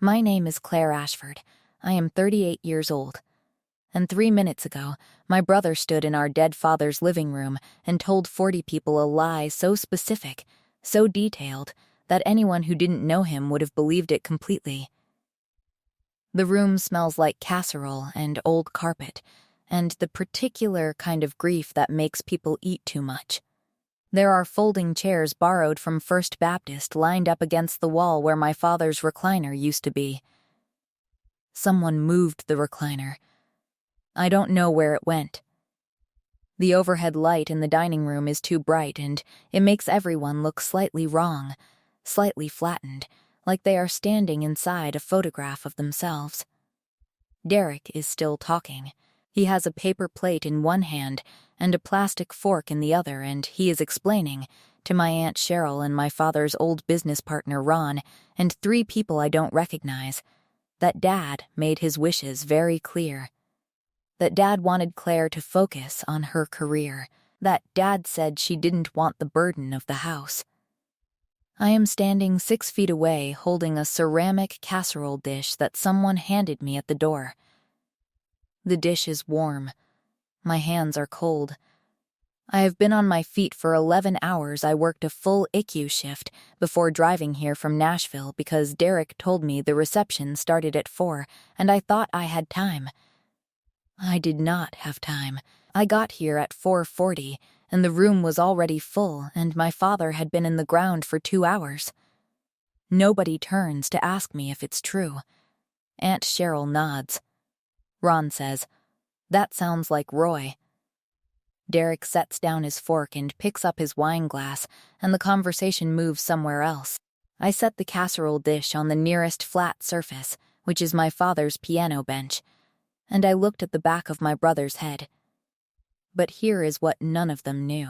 My name is Claire Ashford. I am 38 years old. And 3 minutes ago, my brother stood in our dead father's living room and told 40 people a lie so specific, so detailed, that anyone who didn't know him would have believed it completely. The room smells like casserole and old carpet, and the particular kind of grief that makes people eat too much. There are folding chairs borrowed from First Baptist lined up against the wall where my father's recliner used to be. Someone moved the recliner. I don't know where it went. The overhead light in the dining room is too bright, and it makes everyone look slightly wrong, slightly flattened, like they are standing inside a photograph of themselves. Derek is still talking. He has a paper plate in one hand and a plastic fork in the other, and he is explaining to my Aunt Cheryl and my father's old business partner Ron and 3 people I don't recognize that Dad made his wishes very clear. That Dad wanted Claire to focus on her career. That Dad said she didn't want the burden of the house. I am standing 6 feet away holding a ceramic casserole dish that someone handed me at the door. The dish is warm. My hands are cold. I have been on my feet for 11 hours. I worked a full ICU shift before driving here from Nashville because Derek told me the reception started at 4, and I thought I had time. I did not have time. I got here at 4:40, and the room was already full, and my father had been in the ground for 2 hours. Nobody turns to ask me if it's true. Aunt Cheryl nods. Ron says, "That sounds like Roy." Derek sets down his fork and picks up his wine glass, and the conversation moves somewhere else. I set the casserole dish on the nearest flat surface, which is my father's piano bench, and I looked at the back of my brother's head. But here is what none of them knew.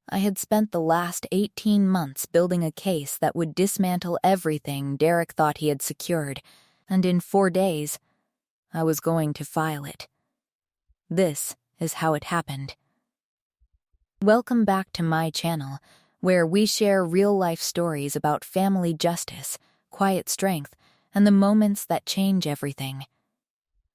I had spent the last 18 months building a case that would dismantle everything Derek thought he had secured, and in 4 days, I was going to file it. This is how it happened. Welcome back to my channel, where we share real-life stories about family justice, quiet strength, and the moments that change everything.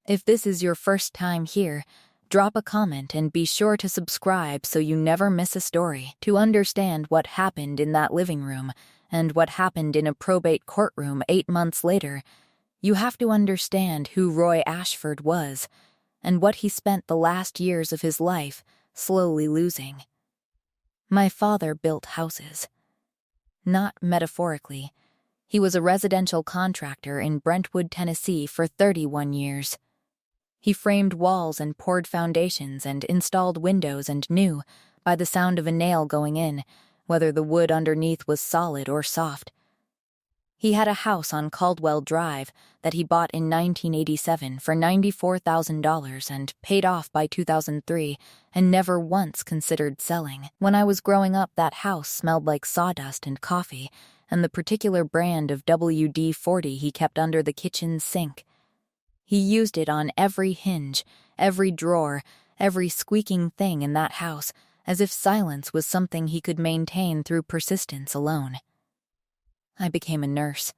If this is your first time here, drop a comment and be sure to subscribe so you never miss a story. To understand what happened in that living room and what happened in a probate courtroom 8 months later, you have to understand who Roy Ashford was and what he spent the last years of his life slowly losing. My father built houses. Not metaphorically. He was a residential contractor in Brentwood, Tennessee for 31 years. He framed walls and poured foundations and installed windows and knew, by the sound of a nail going in, whether the wood underneath was solid or soft. He had a house on Caldwell Drive that he bought in 1987 for $94,000 and paid off by 2003 and never once considered selling. When I was growing up, that house smelled like sawdust and coffee and the particular brand of WD-40 he kept under the kitchen sink. He used it on every hinge, every drawer, every squeaking thing in that house, as if silence was something he could maintain through persistence alone. I became a nurse.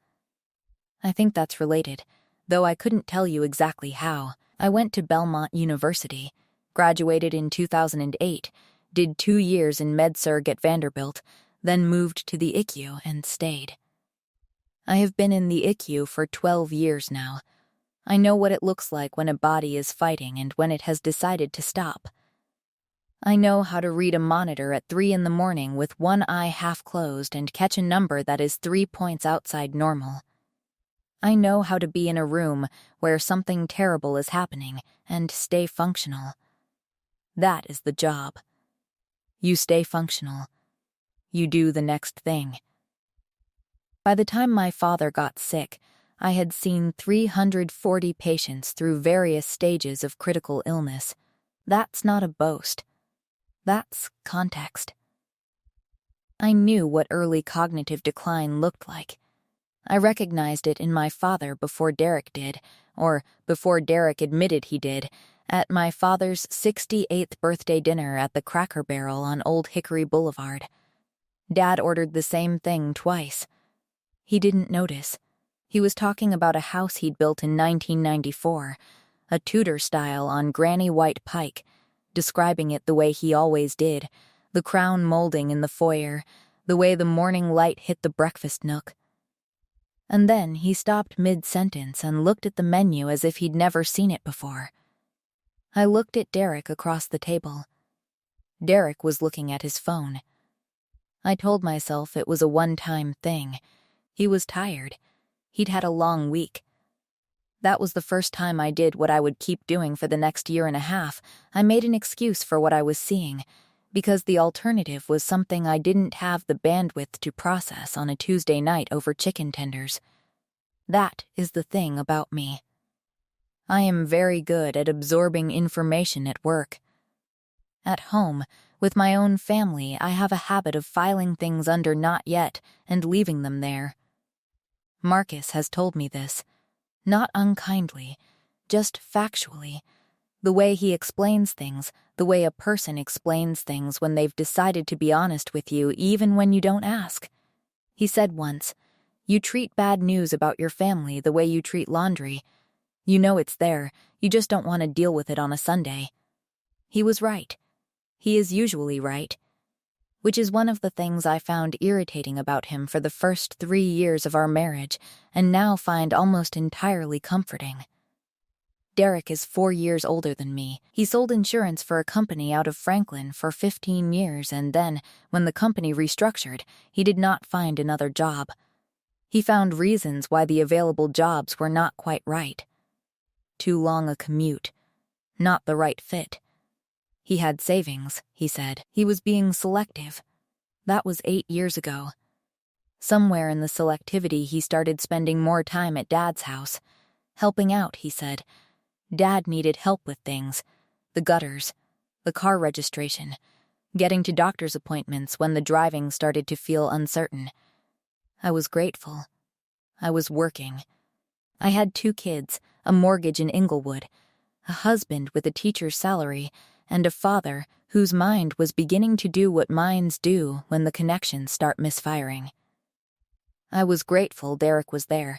I think that's related, though I couldn't tell you exactly how. I went to Belmont University, graduated in 2008, did 2 years in med-surg at Vanderbilt, then moved to the ICU and stayed. I have been in the ICU for 12 years now. I know what it looks like when a body is fighting and when it has decided to stop. I know how to read a monitor at 3 in the morning with one eye half closed and catch a number that is 3 points outside normal. I know how to be in a room where something terrible is happening and stay functional. That is the job. You stay functional. You do the next thing. By the time my father got sick, I had seen 340 patients through various stages of critical illness. That's not a boast. That's context. I knew what early cognitive decline looked like. I recognized it in my father before Derek did, or before Derek admitted he did, at my father's 68th birthday dinner at the Cracker Barrel on Old Hickory Boulevard. Dad ordered the same thing twice. He didn't notice. He was talking about a house he'd built in 1994, a Tudor style on Granny White Pike, describing it the way he always did, the crown molding in the foyer, the way the morning light hit the breakfast nook. And then he stopped mid-sentence and looked at the menu as if he'd never seen it before. I looked at Derek across the table. Derek was looking at his phone. I told myself it was a one-time thing. He was tired. He'd had a long week. That was the first time I did what I would keep doing for the next year and a half. I made an excuse for what I was seeing, because the alternative was something I didn't have the bandwidth to process on a Tuesday night over chicken tenders. That is the thing about me. I am very good at absorbing information at work. At home, with my own family, I have a habit of filing things under not yet and leaving them there. Marcus has told me this, not unkindly, just factually. The way he explains things, the way a person explains things when they've decided to be honest with you even when you don't ask. He said once, "You treat bad news about your family the way you treat laundry. You know it's there, you just don't want to deal with it on a Sunday." He was right. He is usually right. Which is one of the things I found irritating about him for the first 3 years of our marriage, and now find almost entirely comforting. Derek is 4 years older than me. He sold insurance for a company out of Franklin for 15 years, and then, when the company restructured, he did not find another job. He found reasons why the available jobs were not quite right. Too long a commute. Not the right fit. He had savings, he said. He was being selective. That was 8 years ago. Somewhere in the selectivity he started spending more time at Dad's house. Helping out, he said. Dad needed help with things. The gutters, the car registration, getting to doctor's appointments when the driving started to feel uncertain. I was grateful. I was working. I had 2 kids, a mortgage in Inglewood, a husband with a teacher's salary, and a father whose mind was beginning to do what minds do when the connections start misfiring. I was grateful Derek was there.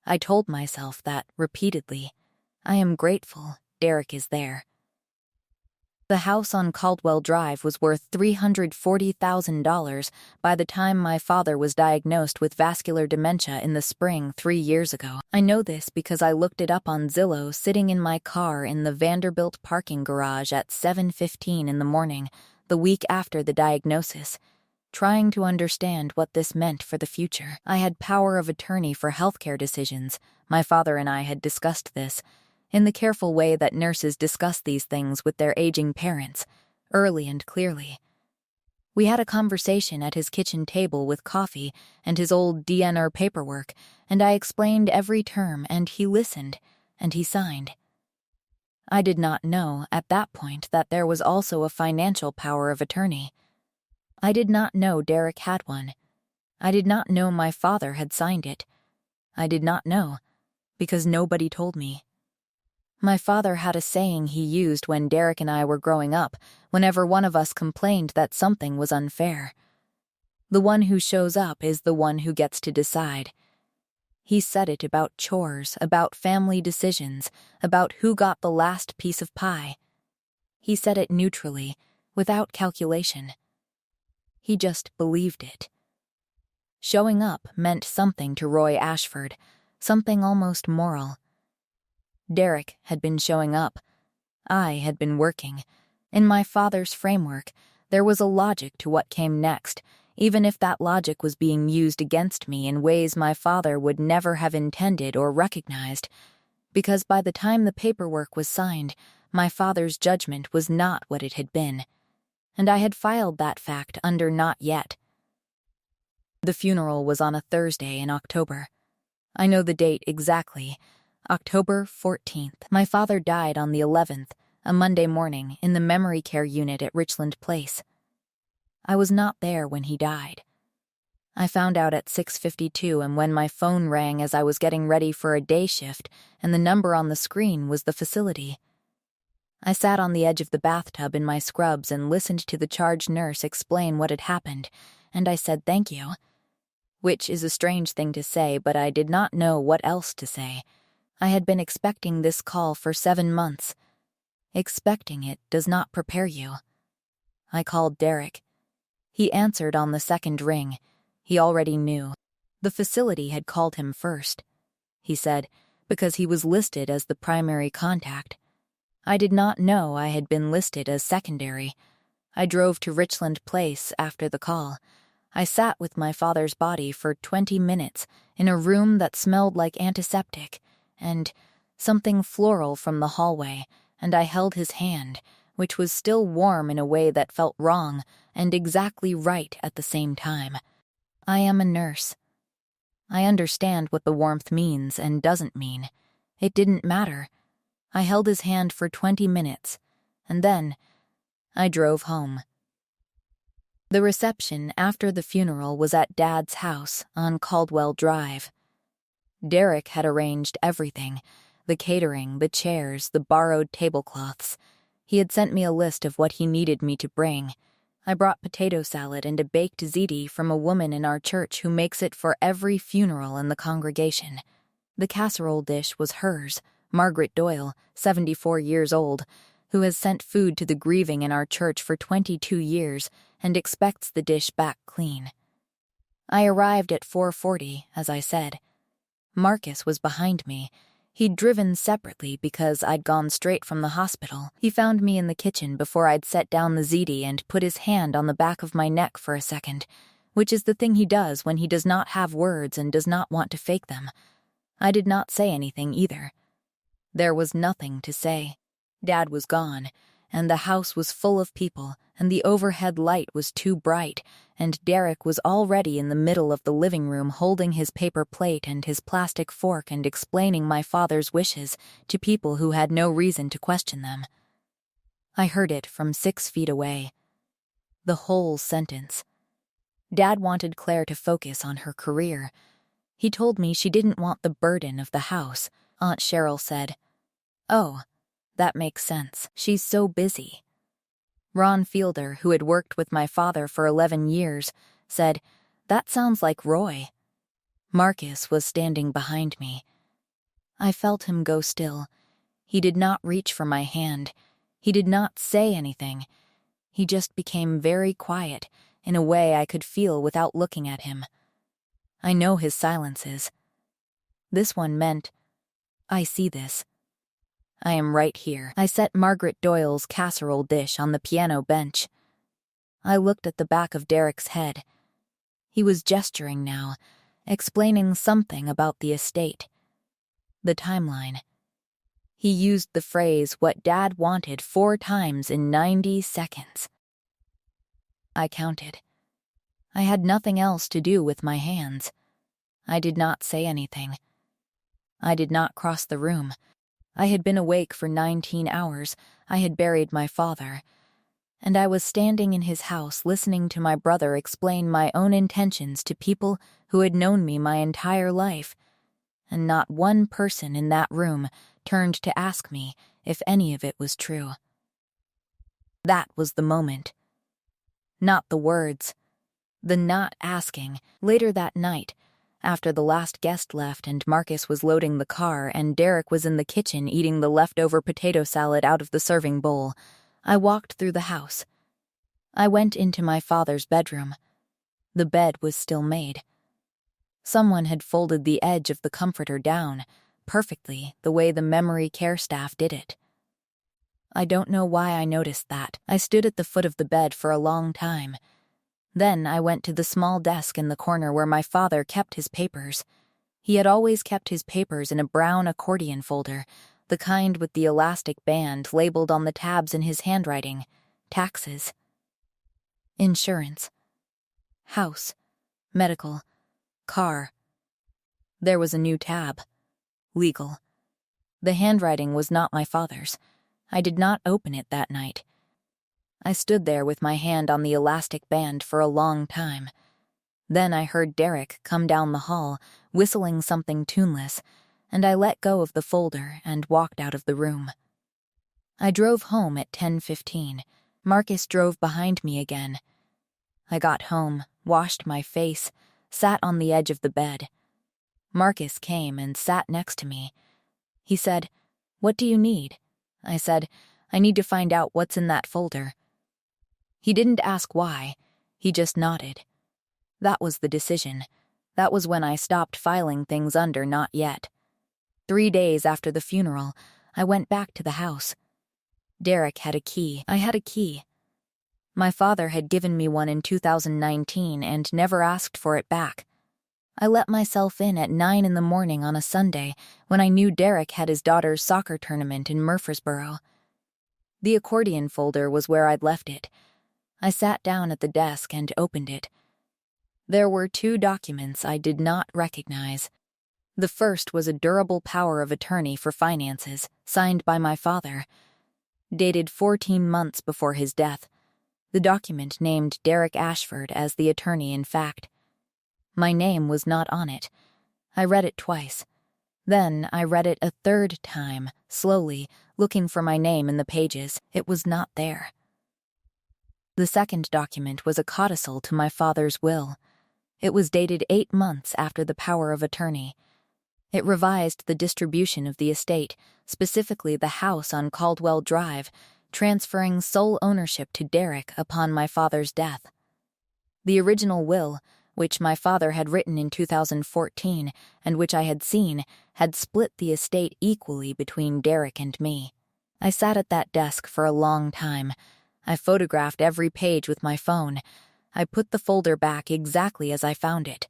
I told myself that repeatedly. I am grateful Derek is there. The house on Caldwell Drive was worth $340,000 by the time my father was diagnosed with vascular dementia in the spring 3 years ago. I know this because I looked it up on Zillow sitting in my car in the Vanderbilt parking garage at 7:15 in the morning, the week after the diagnosis, trying to understand what this meant for the future. I had power of attorney for healthcare decisions. My father and I had discussed this, in the careful way that nurses discuss these things with their aging parents, early and clearly. We had a conversation at his kitchen table with coffee and his old DNR paperwork, and I explained every term, and he listened, and he signed. I did not know, at that point, that there was also a financial power of attorney. I did not know Derek had one. I did not know my father had signed it. I did not know, because nobody told me. My father had a saying he used when Derek and I were growing up, whenever one of us complained that something was unfair. The one who shows up is the one who gets to decide. He said it about chores, about family decisions, about who got the last piece of pie. He said it neutrally, without calculation. He just believed it. Showing up meant something to Roy Ashford, something almost moral. Derek had been showing up. I had been working. In my father's framework, there was a logic to what came next, even if that logic was being used against me in ways my father would never have intended or recognized, because by the time the paperwork was signed, my father's judgment was not what it had been, and I had filed that fact under not yet. The funeral was on a Thursday in October. I know the date exactly. October 14th. My father died on the 11th, a Monday morning, in the memory care unit at Richland Place. I was not there when he died. I found out at 6:52, and when my phone rang as I was getting ready for a day shift, and the number on the screen was the facility. I sat on the edge of the bathtub in my scrubs and listened to the charge nurse explain what had happened, and I said thank you. which is a strange thing to say, but I did not know what else to say. I had been expecting this call for 7 months. Expecting it does not prepare you. I called Derek. He answered on the second ring. He already knew. The facility had called him first, he said, because he was listed as the primary contact. I did not know I had been listed as secondary. I drove to Richland Place after the call. I sat with my father's body for 20 minutes in a room that smelled like antiseptic and something floral from the hallway, and I held his hand, which was still warm in a way that felt wrong and exactly right at the same time. I am a nurse. I understand what the warmth means and doesn't mean. It didn't matter. I held his hand for 20 minutes, and then I drove home. The reception after the funeral was at Dad's house on Caldwell Drive. Derek had arranged everything: the catering, the chairs, the borrowed tablecloths. He had sent me a list of what he needed me to bring. I brought potato salad and a baked ziti from a woman in our church who makes it for every funeral in the congregation. The casserole dish was hers, Margaret Doyle, 74 years old, who has sent food to the grieving in our church for 22 years and expects the dish back clean. I arrived at 4:40, as I said. Marcus was behind me. He'd driven separately because I'd gone straight from the hospital. He found me in the kitchen before I'd set down the ziti and put his hand on the back of my neck for a second, which is the thing he does when he does not have words and does not want to fake them. I did not say anything either. There was nothing to say. Dad was gone, and the house was full of people, and the overhead light was too bright, and Derek was already in the middle of the living room holding his paper plate and his plastic fork and explaining my father's wishes to people who had no reason to question them. I heard it from 6 feet away. The whole sentence. Dad wanted Claire to focus on her career. He told me she didn't want the burden of the house. Aunt Cheryl said, "Oh, that makes sense. She's so busy." Ron Fielder, who had worked with my father for 11 years, said, "That sounds like Roy." Marcus was standing behind me. I felt him go still. He did not reach for my hand. He did not say anything. He just became very quiet, in a way I could feel without looking at him. I know his silences. This one meant, I see this. I am right here. I set Margaret Doyle's casserole dish on the piano bench. I looked at the back of Derek's head. He was gesturing now, explaining something about the estate. The timeline. He used the phrase, "what Dad wanted," 4 times in 90 seconds. I counted. I had nothing else to do with my hands. I did not say anything. I did not cross the room. I had been awake for 19 hours. I had buried my father. And I was standing in his house listening to my brother explain my own intentions to people who had known me my entire life. And not one person in that room turned to ask me if any of it was true. That was the moment. Not the words. The not asking. Later that night, after the last guest left and Marcus was loading the car and Derek was in the kitchen eating the leftover potato salad out of the serving bowl, I walked through the house. I went into my father's bedroom. The bed was still made. Someone had folded the edge of the comforter down, perfectly, the way the memory care staff did it. I don't know why I noticed that. I stood at the foot of the bed for a long time. Then I went to the small desk in the corner where my father kept his papers. He had always kept his papers in a brown accordion folder, the kind with the elastic band labeled on the tabs in his handwriting: taxes, insurance, house, medical, car. There was a new tab: legal. The handwriting was not my father's. I did not open it that night. I stood there with my hand on the elastic band for a long time. Then I heard Derek come down the hall, whistling something tuneless, and I let go of the folder and walked out of the room. I drove home at 10:15. Marcus drove behind me again. I got home, washed my face, sat on the edge of the bed. Marcus came and sat next to me. He said, "What do you need?" I said, "I need to find out what's in that folder." He didn't ask why. He just nodded. That was the decision. That was when I stopped filing things under not yet. 3 days after the funeral, I went back to the house. Derek had a key. I had a key. My father had given me one in 2019 and never asked for it back. I let myself in at 9 in the morning on a Sunday when I knew Derek had his daughter's soccer tournament in Murfreesboro. The accordion folder was where I'd left it. I sat down at the desk and opened it. There were 2 documents I did not recognize. The first was a durable power of attorney for finances, signed by my father. Dated 14 months before his death, the document named Derek Ashford as the attorney in fact. My name was not on it. I read it twice. Then I read it a 3rd time, slowly, looking for my name in the pages. It was not there. The second document was a codicil to my father's will. It was dated 8 months after the power of attorney. It revised the distribution of the estate, specifically the house on Caldwell Drive, transferring sole ownership to Derek upon my father's death. The original will, which my father had written in 2014 and which I had seen, had split the estate equally between Derek and me. I sat at that desk for a long time. I photographed every page with my phone. I put the folder back exactly as I found it.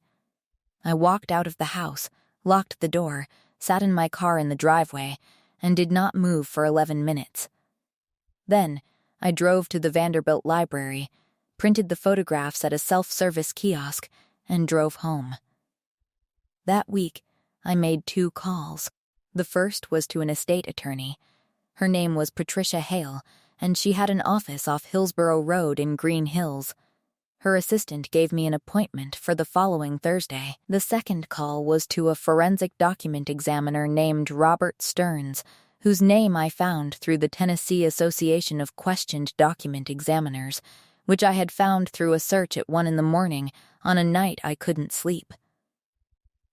I walked out of the house, locked the door, sat in my car in the driveway, and did not move for 11 minutes. Then, I drove to the Vanderbilt Library, printed the photographs at a self-service kiosk, and drove home. That week, I made 2 calls. The first was to an estate attorney. Her name was Patricia Hale, and she had an office off Hillsborough Road in Green Hills. Her assistant gave me an appointment for the following Thursday. The second call was to a forensic document examiner named Robert Stearns, whose name I found through the Tennessee Association of Questioned Document Examiners, which I had found through a search at 1 in the morning on a night I couldn't sleep.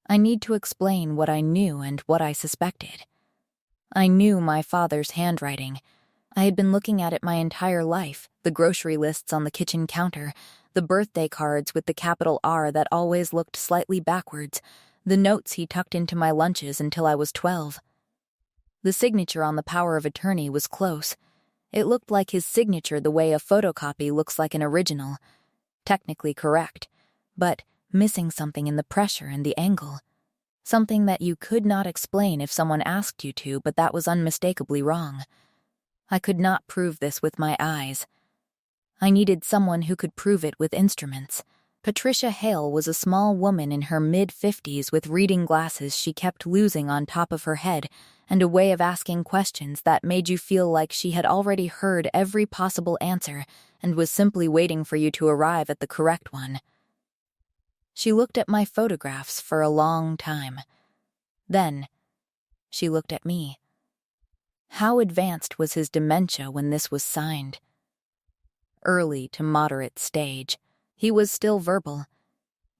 I need to explain what I knew and what I suspected. I knew my father's handwriting. I had been looking at it my entire life, the grocery lists on the kitchen counter, the birthday cards with the capital R that always looked slightly backwards, the notes he tucked into my lunches until I was 12. The signature on the power of attorney was close. It looked like his signature the way a photocopy looks like an original. Technically correct, but missing something in the pressure and the angle. Something that you could not explain if someone asked you to, but that was unmistakably wrong. I could not prove this with my eyes. I needed someone who could prove it with instruments. Patricia Hale was a small woman in her mid-50s with reading glasses she kept losing on top of her head and a way of asking questions that made you feel like she had already heard every possible answer and was simply waiting for you to arrive at the correct one. She looked at my photographs for a long time. Then, she looked at me. How advanced was his dementia when this was signed? Early to moderate stage. He was still verbal.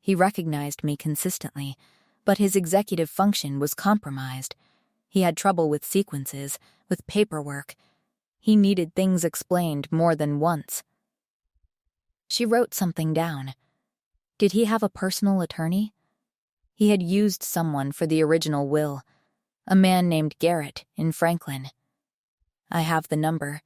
He recognized me consistently, but his executive function was compromised. He had trouble with sequences, with paperwork. He needed things explained more than once. She wrote something down. Did he have a personal attorney? He had used someone for the original will, a man named Garrett in Franklin. I have the number.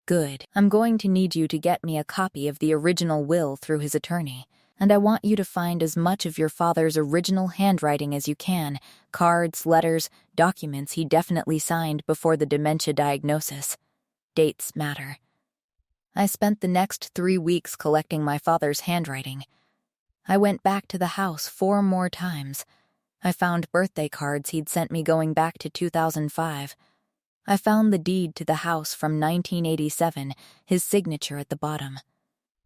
Good. I'm going to need you to get me a copy of the original will through his attorney, and I want you to find as much of your father's original handwriting as you can, cards, letters, documents he definitely signed before the dementia diagnosis. Dates matter. I spent the next 3 weeks collecting my father's handwriting. I went back to the house 4 more times. I found birthday cards he'd sent me going back to 2005. I found the deed to the house from 1987, his signature at the bottom.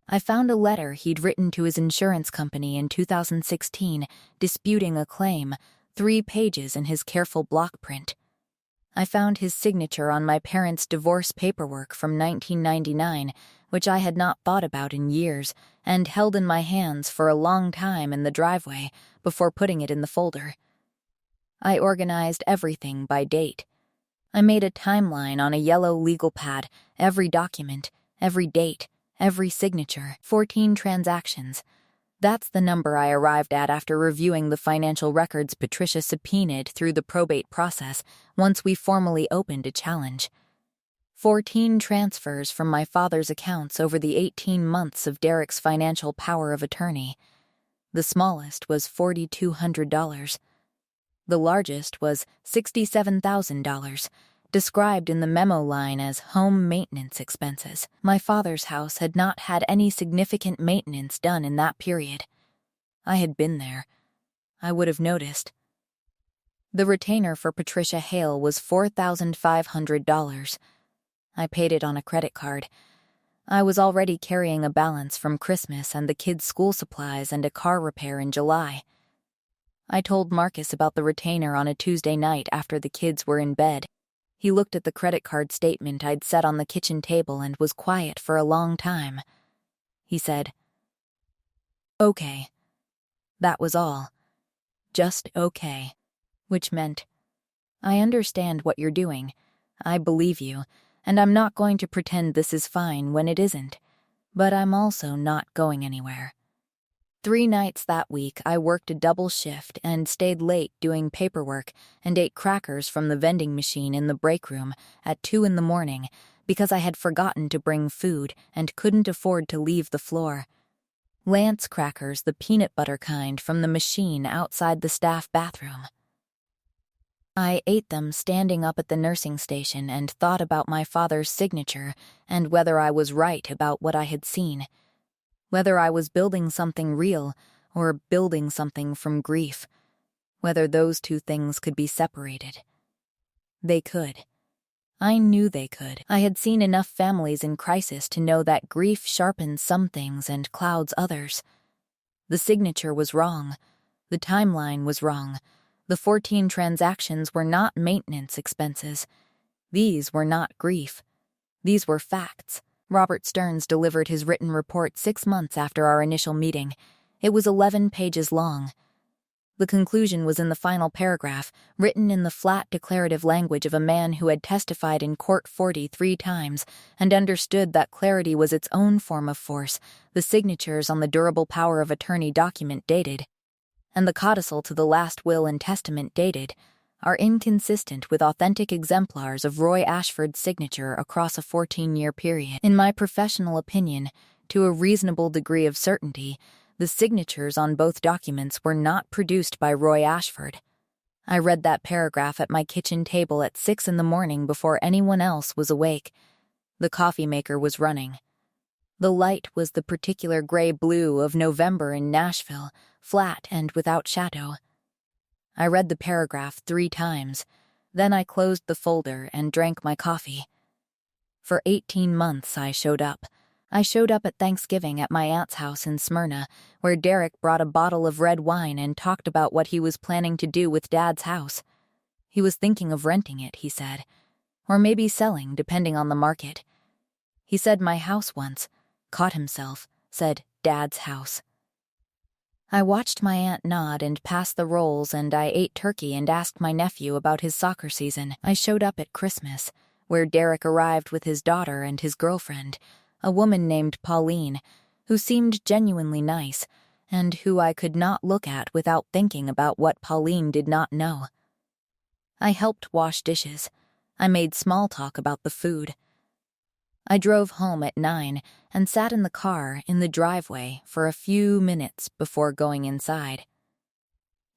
I found a letter he'd written to his insurance company in 2016, disputing a claim, 3 pages in his careful block print. I found his signature on my parents' divorce paperwork from 1999, which I had not thought about in years, and held in my hands for a long time in the driveway before putting it in the folder. I organized everything by date. I made a timeline on a yellow legal pad, every document, every date, every signature, 14 transactions. That's the number I arrived at after reviewing the financial records Patricia subpoenaed through the probate process once we formally opened a challenge. 14 transfers from my father's accounts over the 18 months of Derek's financial power of attorney. The smallest was $4,200. The largest was $67,000, described in the memo line as home maintenance expenses. My father's house had not had any significant maintenance done in that period. I had been there. I would have noticed. The retainer for Patricia Hale was $4,500. I paid it on a credit card. I was already carrying a balance from Christmas and the kids' school supplies and a car repair in July. I told Marcus about the retainer on a Tuesday night after the kids were in bed. He looked at the credit card statement I'd set on the kitchen table and was quiet for a long time. He said, "Okay." That was all. Just okay. Which meant, "I understand what you're doing. I believe you, and I'm not going to pretend this is fine when it isn't. But I'm also not going anywhere." 3 nights that week, I worked a double shift and stayed late doing paperwork and ate crackers from the vending machine in the break room at 2 in the morning because I had forgotten to bring food and couldn't afford to leave the floor. Lance crackers, the peanut butter kind, from the machine outside the staff bathroom. I ate them standing up at the nursing station and thought about my father's signature and whether I was right about what I had seen. Whether I was building something real or building something from grief. Whether those two things could be separated. They could. I knew they could. I had seen enough families in crisis to know that grief sharpens some things and clouds others. The signature was wrong. The timeline was wrong. The 14 transactions were not maintenance expenses. These were not grief. These were facts. Robert Stearns delivered his written report 6 months after our initial meeting. It was 11 pages long. The conclusion was in the final paragraph, written in the flat declarative language of a man who had testified in court 43 times and understood that clarity was its own form of force, the signatures on the durable power of attorney document dated, and the codicil to the last will and testament dated, are inconsistent with authentic exemplars of Roy Ashford's signature across a 14-year period. In my professional opinion, to a reasonable degree of certainty, the signatures on both documents were not produced by Roy Ashford. I read that paragraph at my kitchen table at 6 in the morning before anyone else was awake. The coffee maker was running. The light was the particular gray-blue of November in Nashville, flat and without shadow. I read the paragraph 3 times. Then I closed the folder and drank my coffee. For 18 months I showed up. I showed up at Thanksgiving at my aunt's house in Smyrna, where Derek brought a bottle of red wine and talked about what he was planning to do with Dad's house. He was thinking of renting it, he said, or maybe selling, depending on the market. He said my house once, caught himself, said Dad's house. I watched my aunt nod and pass the rolls, and I ate turkey and asked my nephew about his soccer season. I showed up at Christmas, where Derek arrived with his daughter and his girlfriend, a woman named Pauline, who seemed genuinely nice, and who I could not look at without thinking about what Pauline did not know. I helped wash dishes. I made small talk about the food. I drove home at 9 and sat in the car in the driveway for a few minutes before going inside.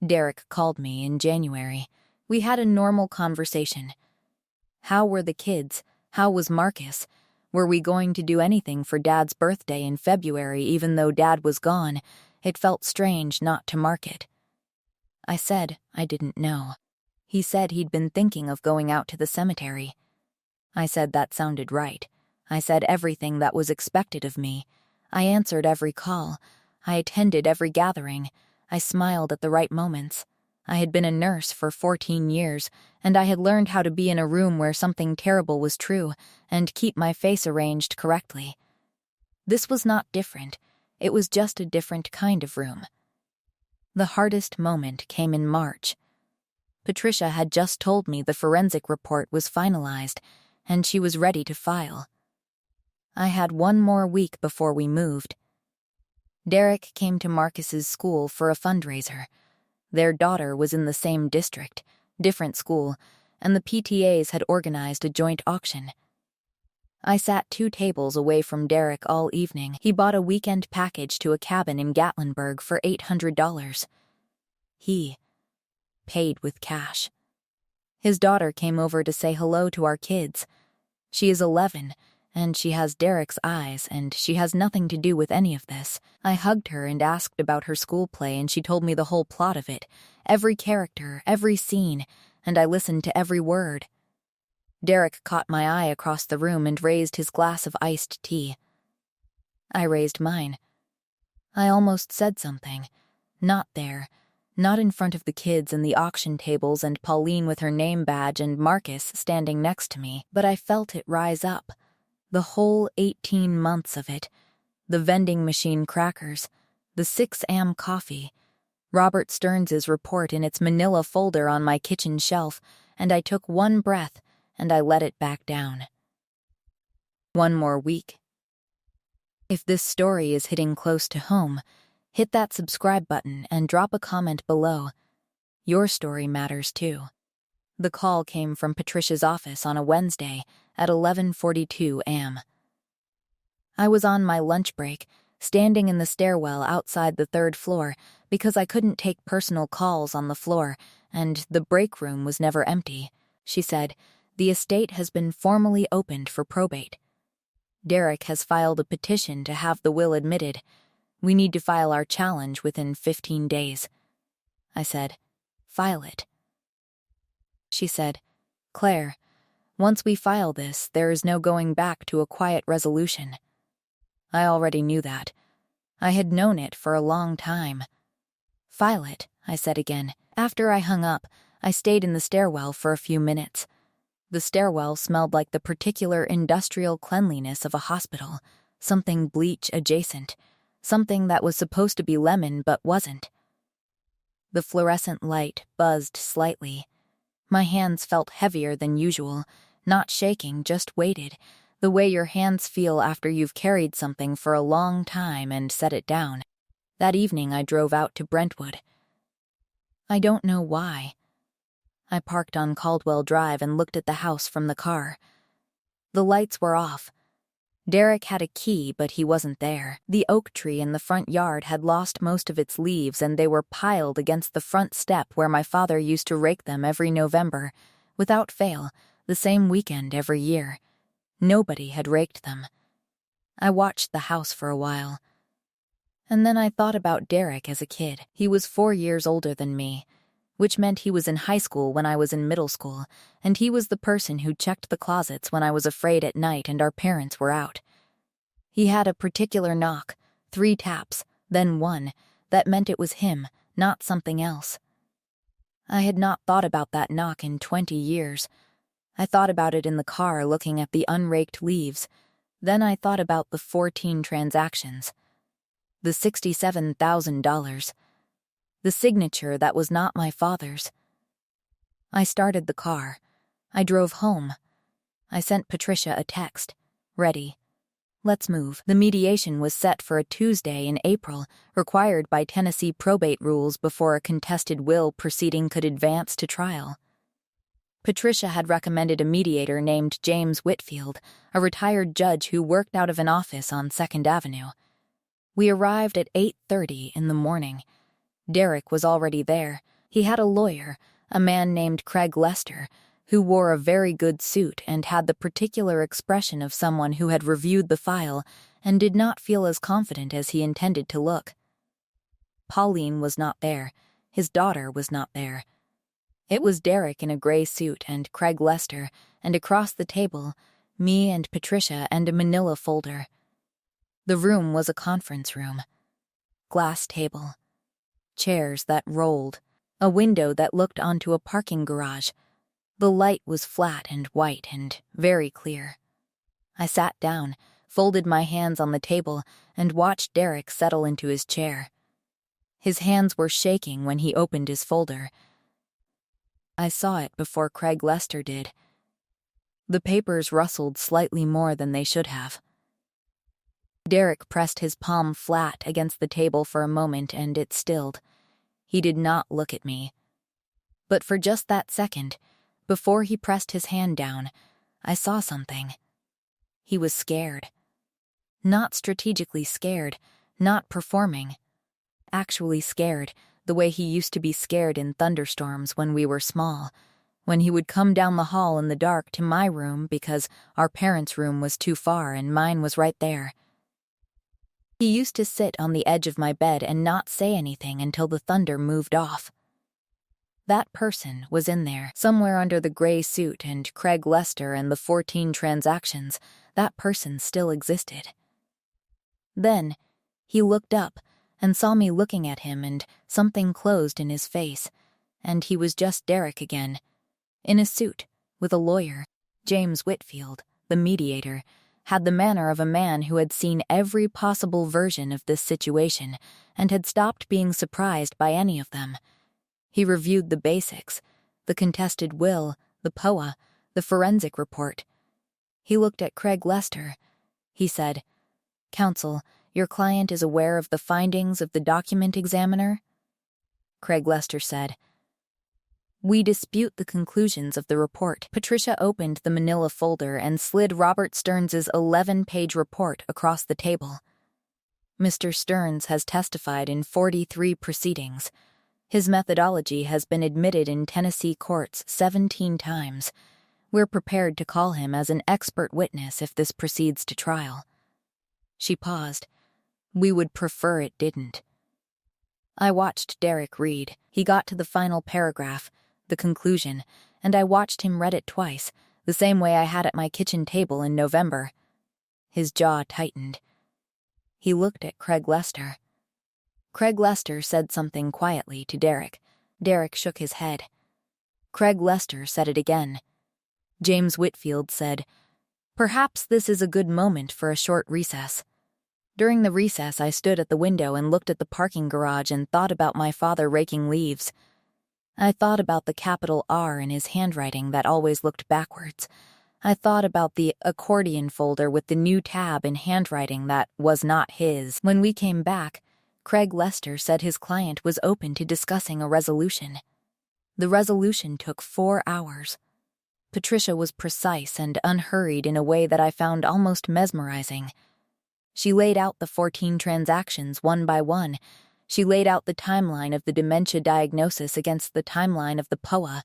Derek called me in January. We had a normal conversation. How were the kids? How was Marcus? Were we going to do anything for Dad's birthday in February even though Dad was gone? It felt strange not to mark it. I said I didn't know. He said he'd been thinking of going out to the cemetery. I said that sounded right. I said everything that was expected of me. I answered every call. I attended every gathering. I smiled at the right moments. I had been a nurse for 14 years, and I had learned how to be in a room where something terrible was true and keep my face arranged correctly. This was not different. It was just a different kind of room. The hardest moment came in March. Patricia had just told me the forensic report was finalized, and she was ready to file. I had one more week before we moved. Derek came to Marcus's school for a fundraiser. Their daughter was in the same district, different school, and the PTAs had organized a joint auction. I sat 2 tables away from Derek all evening. He bought a weekend package to a cabin in Gatlinburg for $800. He paid with cash. His daughter came over to say hello to our kids. She is 11, and she has Derek's eyes, and she has nothing to do with any of this. I hugged her and asked about her school play, and she told me the whole plot of it, every character, every scene, and I listened to every word. Derek caught my eye across the room and raised his glass of iced tea. I raised mine. I almost said something. Not there. Not in front of the kids and the auction tables and Pauline with her name badge and Marcus standing next to me, but I felt it rise up. The whole 18 months of it. The vending machine crackers. The 6 a.m. coffee. Robert Stearns's report in its manila folder on my kitchen shelf, and I took one breath and I let it back down. One more week. If this story is hitting close to home, hit that subscribe button and drop a comment below. Your story matters too. The call came from Patricia's office on a Wednesday at 11:42 a.m. I was on my lunch break, standing in the stairwell outside the 3rd floor because I couldn't take personal calls on the floor, and the break room was never empty. She said, "The estate has been formally opened for probate. Derek has filed a petition to have the will admitted. We need to file our challenge within 15 days. I said, "File it." She said, "Claire, once we file this, there is no going back to a quiet resolution." I already knew that. I had known it for a long time. "File it," I said again. After I hung up, I stayed in the stairwell for a few minutes. The stairwell smelled like the particular industrial cleanliness of a hospital, something bleach adjacent, something that was supposed to be lemon but wasn't. The fluorescent light buzzed slightly. My hands felt heavier than usual, not shaking, just weighted, the way your hands feel after you've carried something for a long time and set it down. That evening I drove out to Brentwood. I don't know why. I parked on Caldwell Drive and looked at the house from the car. The lights were off. Derek had a key, but he wasn't there. The oak tree in the front yard had lost most of its leaves, and they were piled against the front step where my father used to rake them every November, without fail, the same weekend every year. Nobody had raked them. I watched the house for a while. And then I thought about Derek as a kid. He was 4 years older than me, which meant he was in high school when I was in middle school, and he was the person who checked the closets when I was afraid at night and our parents were out. He had a particular knock, 3 taps, then 1, that meant it was him, not something else. I had not thought about that knock in 20 years. I thought about it in the car looking at the unraked leaves. Then I thought about the 14 transactions. The $67,000. The signature that was not my father's. I started the car. I drove home. I sent Patricia a text. "Ready. Let's move." The mediation was set for a Tuesday in April, required by Tennessee probate rules before a contested will proceeding could advance to trial. Patricia had recommended a mediator named James Whitfield, a retired judge who worked out of an office on 2nd Avenue. We arrived at 8:30 in the morning. Derek was already there. He had a lawyer, a man named Craig Lester, who wore a very good suit and had the particular expression of someone who had reviewed the file and did not feel as confident as he intended to look. Pauline was not there. His daughter was not there. It was Derek in a gray suit and Craig Lester, and across the table, me and Patricia and a manila folder. The room was a conference room. Glass table. Chairs that rolled. A window that looked onto a parking garage. The light was flat and white and very clear. I sat down, folded my hands on the table, and watched Derek settle into his chair. His hands were shaking when he opened his folder. I saw it before Craig Lester did. The papers rustled slightly more than they should have. Derek pressed his palm flat against the table for a moment, and it stilled. He did not look at me. But for just that second, before he pressed his hand down, I saw something. He was scared. Not strategically scared, not performing. Actually scared, the way he used to be scared in thunderstorms when we were small, when he would come down the hall in the dark to my room because our parents' room was too far and mine was right there. He used to sit on the edge of my bed and not say anything until the thunder moved off. That person was in there, somewhere under the gray suit and Craig Lester and the 14 transactions. That person still existed. Then, he looked up and saw me looking at him, and something closed in his face, and he was just Derek again, in a suit, with a lawyer. James Whitfield, the mediator, had the manner of a man who had seen every possible version of this situation and had stopped being surprised by any of them. He reviewed the basics, the contested will, the POA, the forensic report. He looked at Craig Lester. He said, "Counsel, your client is aware of the findings of the document examiner?" Craig Lester said, "We dispute the conclusions of the report." Patricia opened the manila folder and slid Robert Stearns's 11-page report across the table. Mr. Stearns has testified in 43 proceedings. His methodology has been admitted in Tennessee courts 17 times. We're prepared to call him as an expert witness if this proceeds to trial. She paused. We would prefer it didn't. I watched Derek read. He got to the final paragraph, the conclusion, and I watched him read it twice, the same way I had at my kitchen table in November. His jaw tightened. He looked at Craig Lester. Craig Lester said something quietly to Derek. Derek shook his head. Craig Lester said it again. James Whitfield said, "Perhaps this is a good moment for a short recess." During the recess, I stood at the window and looked at the parking garage and thought about my father raking leaves. I thought about the capital R in his handwriting that always looked backwards. I thought about the accordion folder with the new tab in handwriting that was not his. When we came back, Craig Lester said his client was open to discussing a resolution. The resolution took 4 hours. Patricia was precise and unhurried in a way that I found almost mesmerizing. She laid out the 14 transactions one by one. She laid out the timeline of the dementia diagnosis against the timeline of the POA.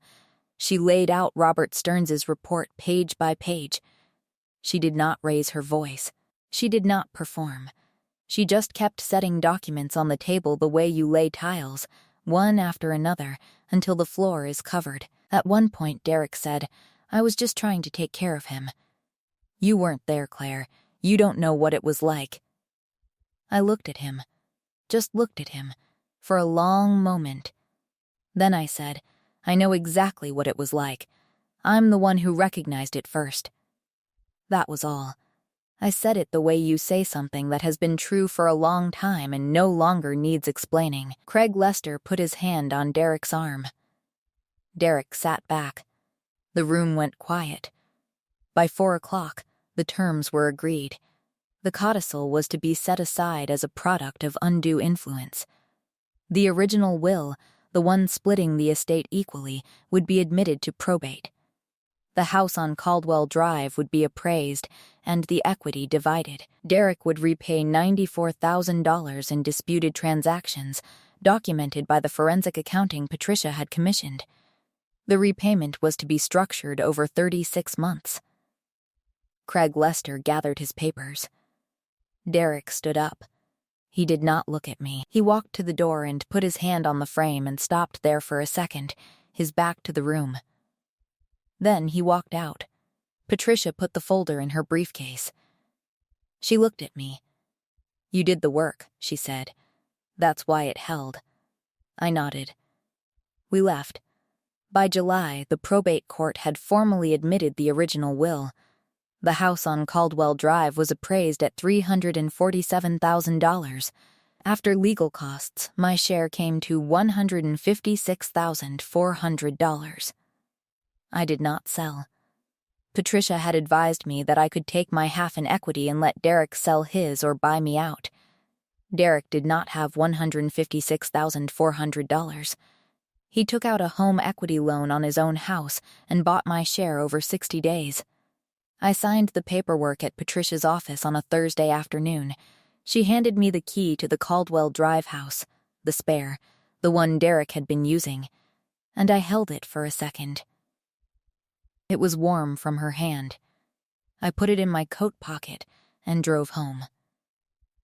She laid out Robert Stearns's report page by page. She did not raise her voice. She did not perform. She just kept setting documents on the table the way you lay tiles, one after another, until the floor is covered. At one point, Derek said, "I was just trying to take care of him." "You weren't there, Claire. You don't know what it was like." I looked at him. Just looked at him. For a long moment. Then I said, "I know exactly what it was like. I'm the one who recognized it first." That was all. I said it the way you say something that has been true for a long time and no longer needs explaining. Craig Lester put his hand on Derek's arm. Derek sat back. The room went quiet. By 4 o'clock, the terms were agreed. The codicil was to be set aside as a product of undue influence. The original will, the one splitting the estate equally, would be admitted to probate. The house on Caldwell Drive would be appraised, and the equity divided. Derek would repay $94,000 in disputed transactions, documented by the forensic accounting Patricia had commissioned. The repayment was to be structured over 36 months. Craig Lester gathered his papers. Derek stood up. He did not look at me. He walked to the door and put his hand on the frame and stopped there for a second, his back to the room. Then he walked out. Patricia put the folder in her briefcase. She looked at me. "You did the work," she said. "That's why it held." I nodded. We left. By July, the probate court had formally admitted the original will. The house on Caldwell Drive was appraised at $347,000. After legal costs, my share came to $156,400. I did not sell. Patricia had advised me that I could take my half in equity and let Derek sell his or buy me out. Derek did not have $156,400. He took out a home equity loan on his own house and bought my share over 60 days. I signed the paperwork at Patricia's office on a Thursday afternoon. She handed me the key to the Caldwell Drive house, the spare, the one Derek had been using, and I held it for a second. It was warm from her hand. I put it in my coat pocket and drove home.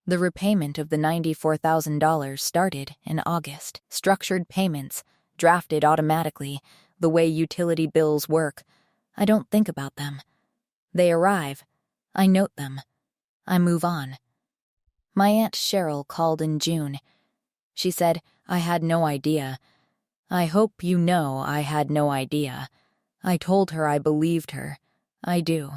The repayment of the $94,000 started in August. Structured payments, drafted automatically, the way utility bills work. I don't think about them. They arrive. I note them. I move on. My Aunt Cheryl called in June. She said, "I had no idea. I hope you know I had no idea." I told her I believed her. I do.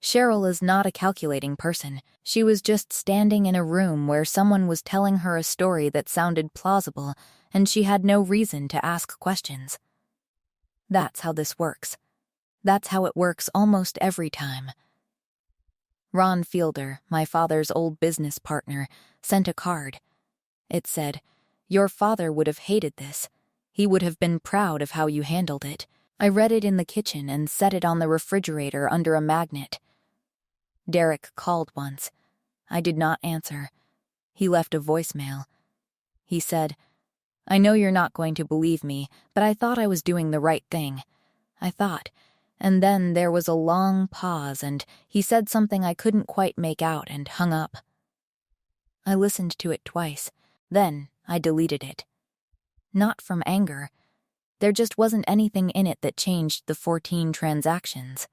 Cheryl is not a calculating person. She was just standing in a room where someone was telling her a story that sounded plausible, and she had no reason to ask questions. That's how this works. That's how it works almost every time. Ron Fielder, my father's old business partner, sent a card. It said, "Your father would have hated this. He would have been proud of how you handled it." I read it in the kitchen and set it on the refrigerator under a magnet. Derek called once. I did not answer. He left a voicemail. He said, "I know you're not going to believe me, but I thought I was doing the right thing. I thought." And then there was a long pause, and he said something I couldn't quite make out and hung up. I listened to it twice. Then I deleted it. Not from anger. There just wasn't anything in it that changed the 14 transactions.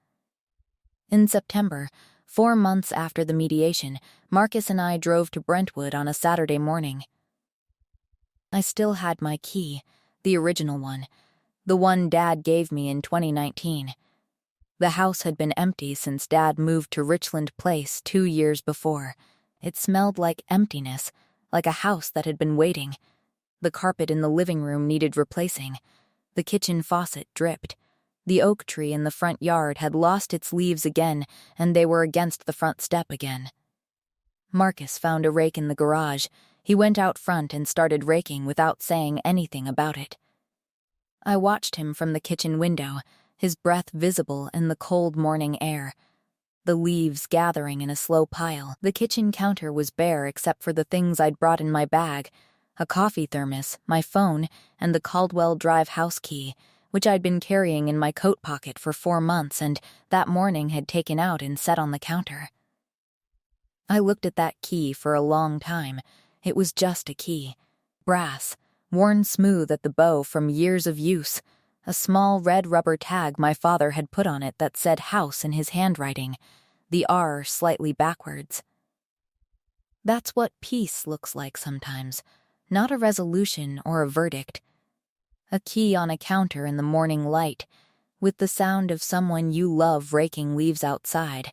In September, 4 months after the mediation, Marcus and I drove to Brentwood on a Saturday morning. I still had my key, the original one, the one Dad gave me in 2019. The house had been empty since Dad moved to Richland Place 2 years before. It smelled like emptiness, like a house that had been waiting. The carpet in the living room needed replacing. The kitchen faucet dripped. The oak tree in the front yard had lost its leaves again, and they were against the front step again. Marcus found a rake in the garage. He went out front and started raking without saying anything about it. I watched him from the kitchen window, his breath visible in the cold morning air. The leaves gathering in a slow pile. The kitchen counter was bare except for the things I'd brought in my bag, a coffee thermos, my phone, and the Caldwell Drive house key, which I'd been carrying in my coat pocket for 4 months and that morning had taken out and set on the counter. I looked at that key for a long time. It was just a key. Brass, worn smooth at the bow from years of use. A small red rubber tag my father had put on it that said house in his handwriting, the R slightly backwards. That's what peace looks like sometimes, not a resolution or a verdict. A key on a counter in the morning light, with the sound of someone you love raking leaves outside,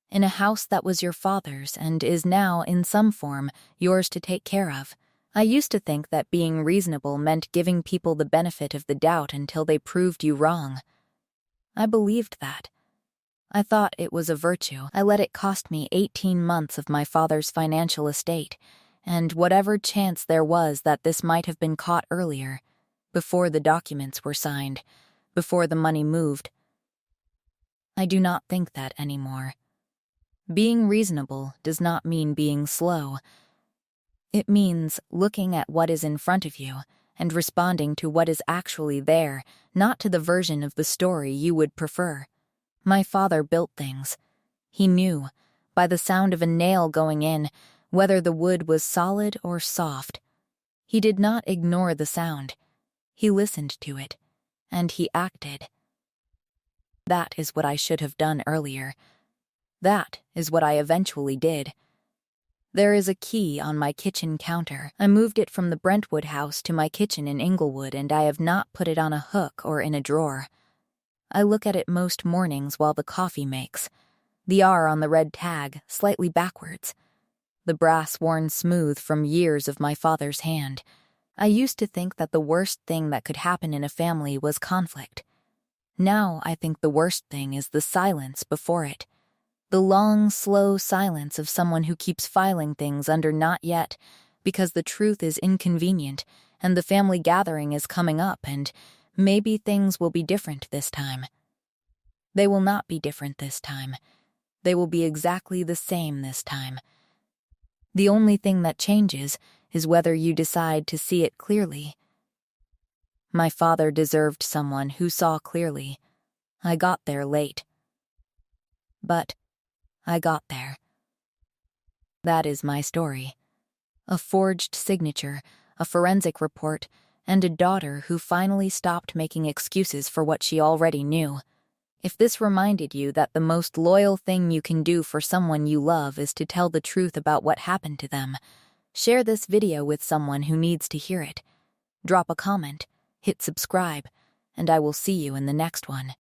in a house that was your father's and is now, in some form, yours to take care of. I used to think that being reasonable meant giving people the benefit of the doubt until they proved you wrong. I believed that. I thought it was a virtue. I let it cost me 18 months of my father's financial estate, and whatever chance there was that this might have been caught earlier, before the documents were signed, before the money moved. I do not think that anymore. Being reasonable does not mean being slow. It means looking at what is in front of you and responding to what is actually there, not to the version of the story you would prefer. My father built things. He knew, by the sound of a nail going in, whether the wood was solid or soft. He did not ignore the sound. He listened to it, and he acted. That is what I should have done earlier. That is what I eventually did. There is a key on my kitchen counter. I moved it from the Brentwood house to my kitchen in Inglewood, and I have not put it on a hook or in a drawer. I look at it most mornings while the coffee makes. The R on the red tag, slightly backwards. The brass worn smooth from years of my father's hand. I used to think that the worst thing that could happen in a family was conflict. Now I think the worst thing is the silence before it. The long, slow silence of someone who keeps filing things under not yet because the truth is inconvenient and the family gathering is coming up and maybe things will be different this time. They will not be different this time. They will be exactly the same this time. The only thing that changes is whether you decide to see it clearly. My father deserved someone who saw clearly. I got there late. But I got there. That is my story. A forged signature, a forensic report, and a daughter who finally stopped making excuses for what she already knew. If this reminded you that the most loyal thing you can do for someone you love is to tell the truth about what happened to them, share this video with someone who needs to hear it. Drop a comment, hit subscribe, and I will see you in the next one.